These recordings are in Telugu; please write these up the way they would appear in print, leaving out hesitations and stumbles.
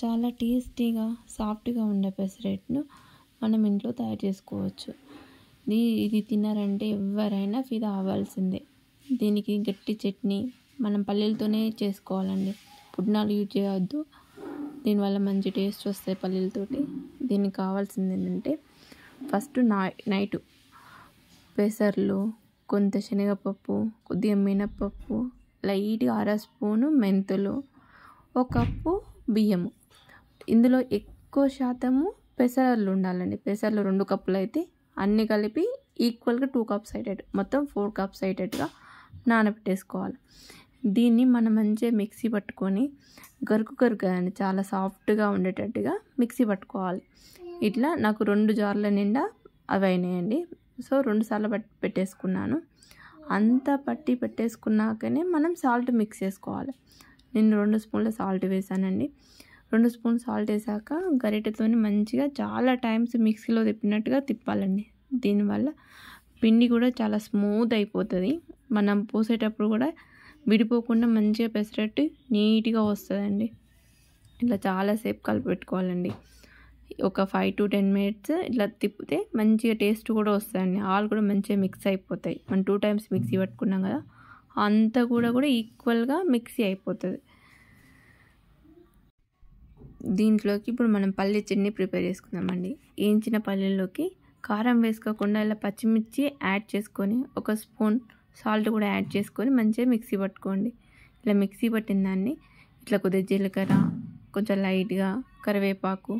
చాలా టేస్టీగా సాఫ్ట్గా ఉండే పెసరట్టును మనం ఇంట్లో తయారు చేసుకోవచ్చు. ఇది తిన్నారంటే ఎవరైనా ఫిదా అవ్వాల్సిందే. దీనికి గట్టి చట్నీ మనం పల్లీలతోనే చేసుకోవాలండి, పుట్నాలు యూజ్ చేయవద్దు. దీనివల్ల మంచి టేస్ట్ వస్తాయి పల్లీలతోటి. దీనికి కావాల్సింది ఏంటంటే ఫస్ట్ నైట్ పెసర్లు, కొంత శనగపప్పు, కొద్దిగా మినపప్పు, లైట్గా అర స్పూను మెంతులు, ఒక కప్పు బియ్యము. ఇందులో ఎక్కువ శాతము పెసర్లు ఉండాలండి. పెసర్లు 2 కప్పులు అయితే అన్నీ కలిపి ఈక్వల్గా 2 కప్స్ అయ్యేటట్టు, మొత్తం 4 కప్స్ అయ్యేటట్టుగా నానబెట్టేసుకోవాలి. దీన్ని మనం మంచిగా మిక్సీ పట్టుకొని గరుకు కదండి, చాలా సాఫ్ట్గా ఉండేటట్టుగా మిక్సీ పట్టుకోవాలి. ఇట్లా నాకు 2 జార్ల నిండా అవి అయినాయండి. సో 2 సార్లు పెట్టేసుకున్నాను. అంతా పట్టి పెట్టేసుకున్నాకనే మనం సాల్ట్ మిక్స్ చేసుకోవాలి. నేను 2 స్పూన్ల సాల్ట్ వేసానండి. 2 స్పూన్ సాల్ట్ వేసాక గరిటెతోని మంచిగా చాలా టైమ్స్ మిక్సీలో తిప్పినట్టుగా తిప్పాలండి. దీనివల్ల పిండి కూడా చాలా స్మూత్ అయిపోతుంది. మనం పోసేటప్పుడు కూడా విడిపోకుండా మంచిగా పెసరట్టు నీట్గా వస్తుందండి. ఇట్లా చాలాసేపు కలిపి పెట్టుకోవాలండి. ఒక 5 to 10 minutes ఇట్లా తిప్పితే మంచిగా టేస్ట్ కూడా వస్తుందండి. ఆల్ కూడా మంచిగా మిక్స్ అయిపోతాయి. మనం 2 times మిక్సీ పట్టుకున్నాం కదా, అంతా కూడా ఈక్వల్గా మిక్సీ అయిపోతుంది. దీంట్లోకి ఇప్పుడు మనం పల్లీ చట్నీ ప్రిపేర్ చేసుకుందామండి. వేయించిన పల్లీల్లోకి కారం వేసుకోకుండా ఇలా పచ్చిమిర్చి యాడ్ చేసుకొని, ఒక స్పూన్ సాల్ట్ కూడా యాడ్ చేసుకొని మంచిగా మిక్సీ పట్టుకోండి. ఇలా మిక్సీ పట్టిన దాన్ని ఇట్లా కొద్దిగా జీలకర్ర, కొంచెం లైట్గా కరివేపాకు,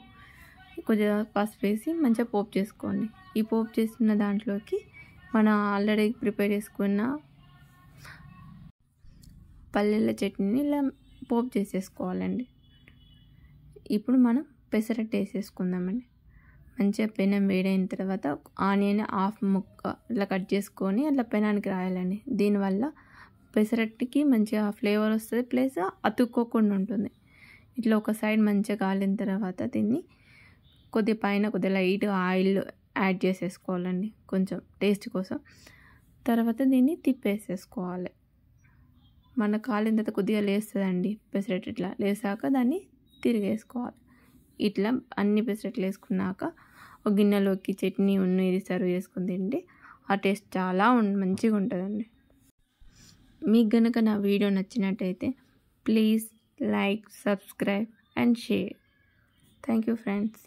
కొద్దిగా పసుపు వేసి మంచిగా పోపు చేసుకోండి. ఈ పోపు చేస్తున్న దాంట్లోకి మనం ఆల్రెడీ ప్రిపేర్ చేసుకున్న పల్లీల చట్నీని ఇలా పోపు చేసేసుకోవాలండి. ఇప్పుడు మనం పెసరట్టు వేసేసుకుందామండి. మంచిగా పెనం వేడైన తర్వాత ఆనియన్ హాఫ్ ముక్క ఇట్లా కట్ చేసుకొని అట్లా పెనానికి రాయాలండి. దీనివల్ల పెసరట్టుకి మంచిగా ఫ్లేవర్ వస్తుంది, ప్లస్ అతుక్కోకుండా ఉంటుంది. ఇట్లా ఒక సైడ్ మంచిగా కాలిన తర్వాత దీన్ని కొద్దిగా పైన కొద్దిగా లైట్గా ఆయిల్ యాడ్ చేసేసుకోవాలండి, కొంచెం టేస్ట్ కోసం. తర్వాత దీన్ని తిప్పేసేసుకోవాలి. మన కాలిన తర్వాత కొద్దిగా లేస్తుందండి పెసరట్టు. ఇట్లా లేసాక దాన్ని తిరిగేసుకోవాలి. ఇట్లా అన్ని పెసరట్లు వేసుకున్నాక ఒక గిన్నెలోకి చట్నీ ఇది సర్వ్ చేసుకుని తింటే ఆ టేస్ట్ చాలా మంచిగా ఉంటుందండి. మీకు కనుక నా వీడియో నచ్చినట్టయితే please like, subscribe and share. Thank you friends.